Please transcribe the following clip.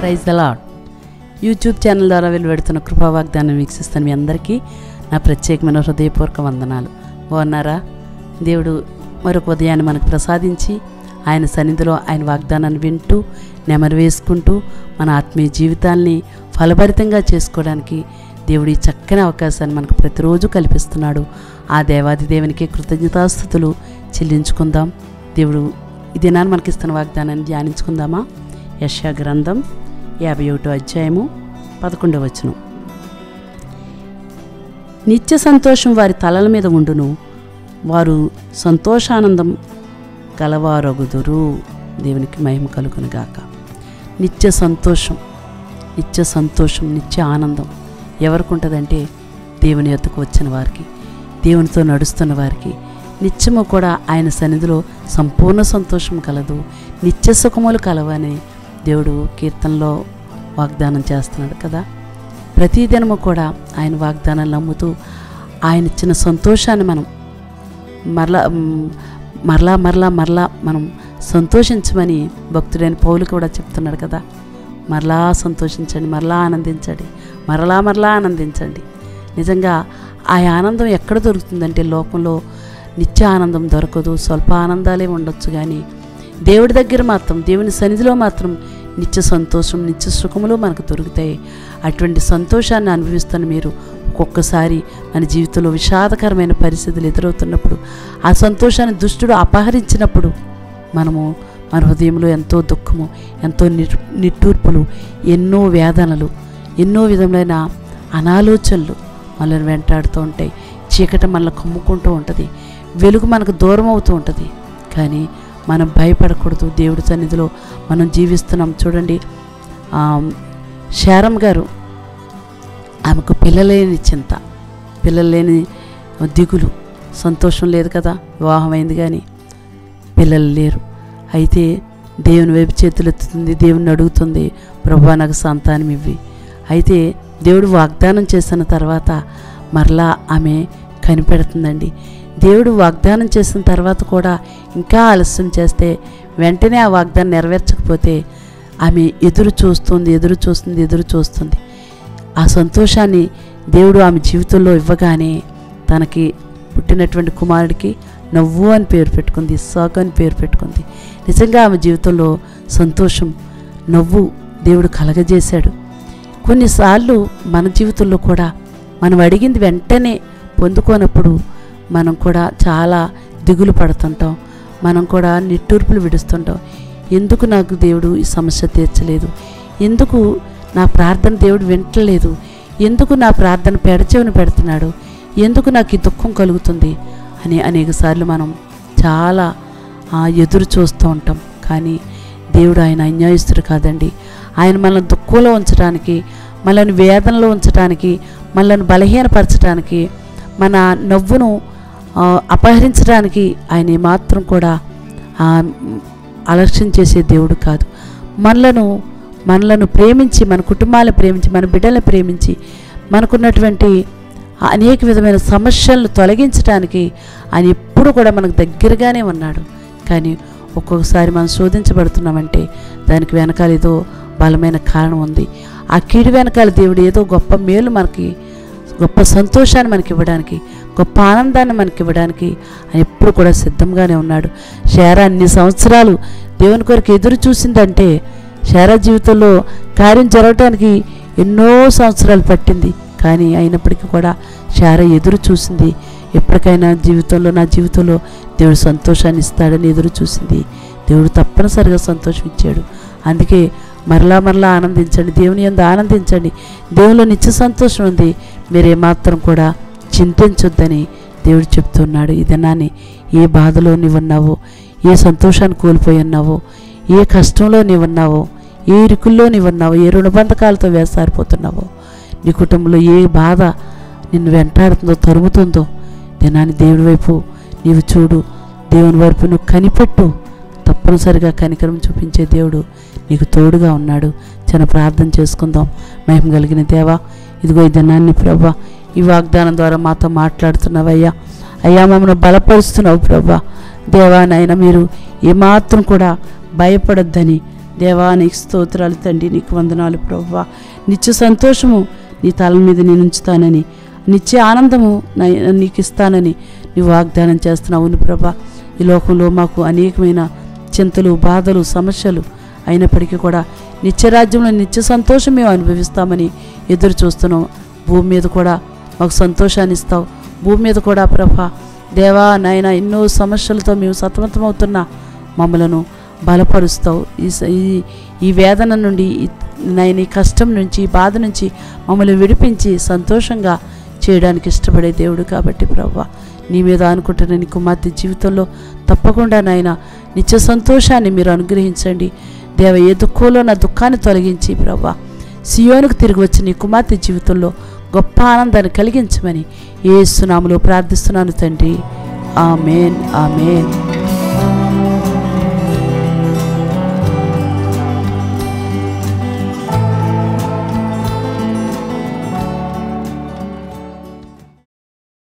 Praise the lord. YouTube channel ద్వారా వెలువడుతున్న కృపా వాగ్దానం వీక్షిస్తున్న మీ అందరికీ నా ప్రత్యేకమైన హృదయపూర్వక వందనాలు. బాగున్నారా? దేవుడు మరొక ఉదయాన్ని మనకు ప్రసాదించి ఆయన సన్నిధిలో ఆయన వాగ్దానాన్ని వింటూ నెమరు వేసుకుంటూ మన ఆత్మీయ జీవితాల్ని ఫలభరితంగా చేసుకోవడానికి దేవుడు ఈ చక్కని అవకాశాన్ని మనకు ప్రతిరోజు కల్పిస్తున్నాడు. ఆ దేవాది దేవునికి కృతజ్ఞతాస్తుతులు చెల్లించుకుందాం. దేవుడు ఈ దినాన్ని మనకిస్తున్న వాగ్దానాన్ని ధ్యానించుకుందామా? యెషయా గ్రంథం 51వ అధ్యాయము 11వ వచనం. నిత్య సంతోషం వారి తలల మీద ఉండును, వారు సంతోషానందం కలవారగుదురు. దేవునికి మహిమ కలుగునుగాక. నిత్య సంతోషం, నిత్య ఆనందం ఎవరికి ఉంటుందంటే దేవుని యొద్దకు వచ్చిన వారికి, దేవునితో నడుస్తున్న వారికి నిత్యము కూడా ఆయన సన్నిధిలో సంపూర్ణ సంతోషం కలదు, నిత్య సుఖములు కలవని దేవుడు కీర్తనలో వాగ్దానం చేస్తున్నాడు కదా. ప్రతిదినము కూడా ఆయన వాగ్దానాలు నమ్ముతూ ఆయన ఇచ్చిన సంతోషాన్ని మనం మరలా మనం సంతోషించమని భక్తుడైన పౌలు కూడా చెప్తున్నాడు కదా. మరలా సంతోషించండి, మరలా ఆనందించండి, మరలా ఆనందించండి. నిజంగా ఆ ఆనందం ఎక్కడ దొరుకుతుందంటే లోకంలో నిత్య ఆనందం దొరకదు, స్వల్ప ఆనందాలే ఉండొచ్చు. కానీ దేవుడి దగ్గర మాత్రం, దేవుని సన్నిధిలో మాత్రం నిత్య సంతోషం, నిత్య సుఖములు మనకు దొరుకుతాయి. అటువంటి సంతోషాన్ని అనుభవిస్తున్న మీరు ఒక్కొక్కసారి మన జీవితంలో విషాదకరమైన పరిస్థితులు ఎదురవుతున్నప్పుడు, ఆ సంతోషాన్ని దుష్టుడు అపహరించినప్పుడు మనము మన హృదయంలో ఎంతో దుఃఖము, ఎంతో నిట్టూర్పులు, ఎన్నో వేదనలు, ఎన్నో విధములైన అనాలోచనలు మనల్ని వెంటాడుతూ ఉంటాయి. చీకటి మనల్ని కమ్ముకుంటూ ఉంటుంది, వెలుగు మనకు దూరం అవుతూ ఉంటుంది. కానీ మనం భయపడకూడదు. దేవుడి సన్నిధిలో మనం జీవిస్తున్నాం. చూడండి, శారమ్ గారు, ఆమెకు పిల్లలేని చింత, పిల్లలేని దిగులు, సంతోషం లేదు కదా. వివాహం అయింది కానీ పిల్లలు లేరు. అయితే దేవుని వైపు చేతులెత్తుతుంది, దేవుని అడుగుతుంది, ప్రభువా నాకు సంతానం ఇవ్వి. అయితే దేవుడు వాగ్దానం చేసిన తర్వాత మరలా ఆమె కనిపెడుతుందండి. దేవుడు వాగ్దానం చేసిన తర్వాత కూడా ఇంకా ఆలస్యం చేస్తే, వెంటనే ఆ వాగ్దానం నెరవేర్చకపోతే ఆమె ఎదురు చూస్తుంది. ఆ సంతోషాన్ని దేవుడు ఆమె జీవితంలో ఇవ్వగానే తనకి పుట్టినటువంటి కుమారుడికి నవ్వు అని పేరు పెట్టుకుంది, ఇస్సాకు అని పేరు పెట్టుకుంది. నిజంగా ఆమె జీవితంలో సంతోషం, నవ్వు దేవుడు కలగజేశాడు. కొన్నిసార్లు మన జీవితంలో కూడా మనం అడిగింది వెంటనే పొందుకోనప్పుడు మనం కూడా చాలా దిగులు పడుతుంటాం, మనం కూడా నిట్టూర్పులు విడుస్తుంటాం. ఎందుకు నాకు దేవుడు ఈ సమస్య తీర్చలేదు, ఎందుకు నా ప్రార్థన దేవుడు వింటలేదు, ఎందుకు నా ప్రార్థన పెడచెవిని పెడుతున్నాడు, ఎందుకు నాకు ఈ దుఃఖం కలుగుతుంది అని అనేకసార్లు మనం చాలా ఎదురు చూస్తూ ఉంటాం. కానీ దేవుడు ఆయన అన్యాయస్తుడు కాదండి. ఆయన మనల్ని దుఃఖంలో ఉంచడానికి, మనల్ని వేదనలో ఉంచడానికి, మనల్ని బలహీనపరచడానికి, మన నవ్వును అపహరించడానికి ఆయన మాత్రం కూడా అలక్ష్యం చేసే దేవుడు కాదు. మనలను ప్రేమించి, మన కుటుంబాలను ప్రేమించి, మన బిడ్డలను ప్రేమించి, మనకున్నటువంటి అనేక విధమైన సమస్యలను తొలగించడానికి ఆయన ఎప్పుడు కూడా మనకు దగ్గరగానే ఉన్నాడు. కానీ ఒక్కొక్కసారి మనం శోధించబడుతున్నామంటే దానికి వెనకాల ఏదో బలమైన కారణం ఉంది. ఆ కీడు వెనకాల దేవుడు ఏదో గొప్ప మేలు మనకి, గొప్ప సంతోషాన్ని మనకి ఇవ్వడానికి, గొప్ప ఆనందాన్ని మనకి ఇవ్వడానికి ఆయన ఎప్పుడు కూడా సిద్ధంగానే ఉన్నాడు. శారా అన్ని సంవత్సరాలు దేవుని కొరకు ఎదురు చూసిందంటే, శారా జీవితంలో కార్యం జరగటానికి ఎన్నో సంవత్సరాలు పట్టింది. కానీ అయినప్పటికీ కూడా శారా ఎదురు చూసింది. ఎప్పటికైనా నా జీవితంలో దేవుడు సంతోషాన్ని ఇస్తాడని ఎదురు చూసింది. దేవుడు తప్పనిసరిగా సంతోషం ఇచ్చాడు. అందుకే మరలా ఆనందించండి, దేవుని యందు ఆనందించండి. దేవునిలో నిత్య సంతోషం ఉంది, మీరేమాత్రం కూడా చింతించొద్దని దేవుడు చెప్తున్నాడు. ఈ దినాన్ని ఏ బాధలో నీవున్నావో, ఏ సంతోషాన్ని కోల్పోయి ఉన్నావో, ఏ కష్టంలో నీవున్నావో, ఏ ఇరుకుల్లో నీవున్నావో, ఏ రుణబంధకాలతో వేసారిపోతున్నావో, నీ కుటుంబంలో ఏ బాధ నిన్ను వెంటాడుతుందో, తరుముతుందో, దినాన్ని దేవుడి వైపు నీవు చూడు, దేవుని వైపు నువ్వు కనిపెట్టు. తప్పనిసరిగా కనికరం చూపించే దేవుడు నీకు తోడుగా ఉన్నాడు. చిన్న ప్రార్థన చేసుకుందాం. మహిమ కలిగిన దేవా, ఇదిగో ఈ దినాన్ని ప్రభా, ఈ వాగ్దానం ద్వారా మాతో మాట్లాడుతున్నావయ్యా. మమ్మల్ని బలపరుస్తున్నావు ప్రభా. దేవా నాయన, మీరు ఏమాత్రం కూడా భయపడొద్దని దేవా నీకు స్తోత్రాలు తండ్రి, నీకు వందనాలు ప్రభువా. నిత్య సంతోషము నీ తల మీద నేను ఉంచుతానని, నిత్య ఆనందము నీకు ఇస్తానని నీవు వాగ్దానం చేస్తున్నావు. అవును ప్రభా, ఈ లోకంలో మాకు అనేకమైన చింతలు, బాధలు, సమస్యలు అయినప్పటికీ కూడా నిత్యరాజ్యంలో నిత్య సంతోషం మేము అనుభవిస్తామని ఎదురు చూస్తున్నాం. భూమి మీద కూడా మాకు సంతోషాన్ని ఇస్తావు. భూమి మీద కూడా ప్రభా దేవా నాయన ఎన్నో సమస్యలతో మేము సతమతమవుతున్నా మమ్మలను బలపరుస్తావు. ఈ వేదన నుండి, నాయన ఈ కష్టం నుంచి, ఈ బాధ నుంచి మమ్మల్ని విడిపించి సంతోషంగా చేయడానికి ఇష్టపడే దేవుడు కాబట్టి ప్రభువా, నీ మీద అనుకుంటున్న నీ కుమార్తె జీవితంలో తప్పకుండా నాయన నిత్య సంతోషాన్ని మీరు అనుగ్రహించండి దేవ. ఏ దుఃఖంలో నా దుఃఖాన్ని తొలగించి ప్రభువా, సియోనుకు తిరిగి వచ్చి నీ కుమార్తె జీవితంలో గొప్ప ఆనందాన్ని కలిగించమని యేసు నామములో ప్రార్థిస్తున్నాను తండ్రి. ఆమేన్, ఆమేన్.